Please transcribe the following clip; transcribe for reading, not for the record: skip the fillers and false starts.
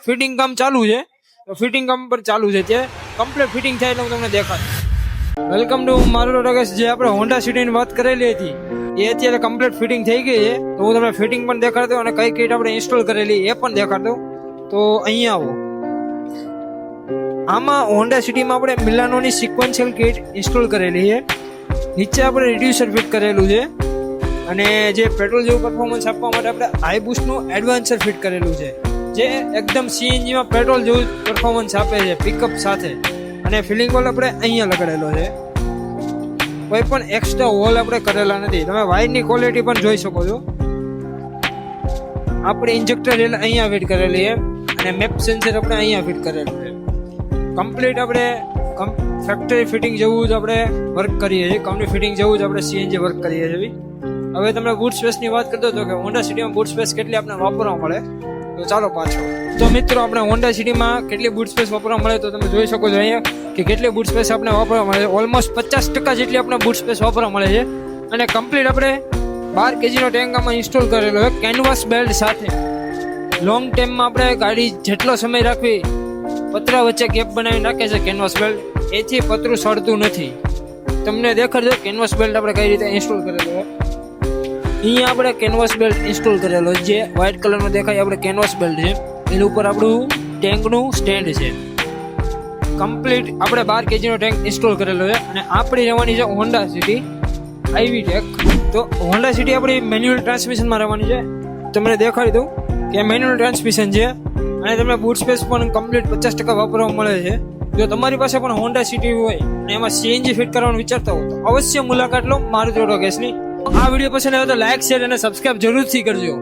Fitting કામ ચાલુ છે, તો ફિટિંગ કામ પર ચાલુ છે, તે કમ્પ્લીટ ફિટિંગ થાય એટલે હું તમને દેખાડું. વેલકમ ટુ મારું રગેશ. જે આપણે હોન્ડા સિટીની વાત કરેલી હતી એ અત્યારે કમ્પ્લીટ ફિટિંગ થઈ ગઈ છે, તો હું તમને ફિટિંગ પણ દેખાડતો અને કઈ કઈ આપણે ઇન્સ્ટોલ કરેલી એ પણ દેખાડતો. તો અહીંયા આવો. આમાં હોન્ડા સિટીમાં આપણે મિલાનોની સિક્વન્શિયલ કિટ ઇન્સ્ટોલ કરેલી છે. નીચે આપણે રિડ્યુસર ફિટ કરેલું છે અને જે પેટ્રોલ જેવું પરફોર્મન્સ આપવા માટે આપણે હાઈ બૂસ્ટનું એડવાન્સર ફિટ કરેલું છે, જે એકદમ સીએનજીમાં પેટ્રોલ જેવું પરફોર્મન્સ આપે છે પિકઅપ સાથે. અને ફિલિંગ હોલ આપણે અહીંયા લગાડેલો છે, કોઈ પણ એક્સ્ટ્રા હોલ આપણે કરેલા નથી. તમે વાયરની ક્વોલિટી પણ જોઈ શકો છો. આપણે ઇન્જેક્ટર રેલ અહીંયા ફિટ કરેલી છે અને મેપ સેન્સર આપણે અહીંયા ફિટ કરેલું છે. કમ્પ્લીટ આપણે ફેક્ટરી ફિટિંગ જેવું જ આપણે વર્ક કરીએ છીએ, કંપની ફિટિંગ જેવું જ આપણે સીએનજી વર્ક કરીએ છીએ. હવે તમને બૂટ સ્પેસની વાત કરતો હતો કે હોન્ડા સિટીમાં બૂટ સ્પેસ કેટલી આપણે વાપરવા મળે, તો ચાલો પાછો. તો મિત્રો આપણે હોન્ડા સિટીમાં કેટલી બૂટ સ્પેસ વાપરવા મળે તો તમે જોઈ શકો છો અહીંયા કે કેટલી બૂટ સ્પેસ આપણે વાપરવા મળે છે. ઓલમોસ્ટ 50% જેટલી આપણે બૂટ સ્પેસ વાપરવા મળે છે. અને કમ્પ્લીટ આપણે 12 kgનો ટેન્ક આમાં ઇન્સ્ટોલ કરેલો છે કેનવાસ બેલ્ટ સાથે. લોંગ ટાઈમમાં આપણે ગાડી જેટલો સમય રાખવી, પતરા વચ્ચે ગેપ બનાવીને રાખે છે કેનવાસ બેલ્ટ, એથી પતરું સડતું નથી. તમને દેખાડજો કેનવાસ બેલ્ટ આપણે કઈ રીતે ઇન્સ્ટોલ કરેલો છે. અહીંયા આપણે કેનવાસ બેલ્ટ ઇન્સ્ટોલ કરેલો જે વ્હાઇટ કલરનો દેખાય આપણે કેનવાસ બેલ્ટ છે, એની ઉપર આપણું ટેન્કનું સ્ટેન્ડ છે. કમ્પ્લીટ આપણે 12 kgનો ટેન્ક ઇન્સ્ટોલ કરેલો છે. અને આપણી રહેવાની છે હોન્ડા સિટી આઈવી ટેક. તો હોન્ડા સિટી આપણી મેન્યુઅલ ટ્રાન્સમિશનમાં રહેવાની છે. તમને દેખાડી દઉં કે મેન્યુઅલ ટ્રાન્સમિશન છે અને તમને બૂટ સ્પેસ પણ કમ્પ્લીટ 50% વાપરવા મળે છે. જો તમારી પાસે પણ હોન્ડા સિટી હોય અને એમાં સીએનજી ફિટ કરવાનું વિચારતા હો તો અવશ્ય મુલાકાત લો મારુતિ ઓટો ગેસની. આ વિડીયો પસંદ આવે તો લાઈક, શેર અને સબસ્ક્રાઇબ જરૂરથી કરજો.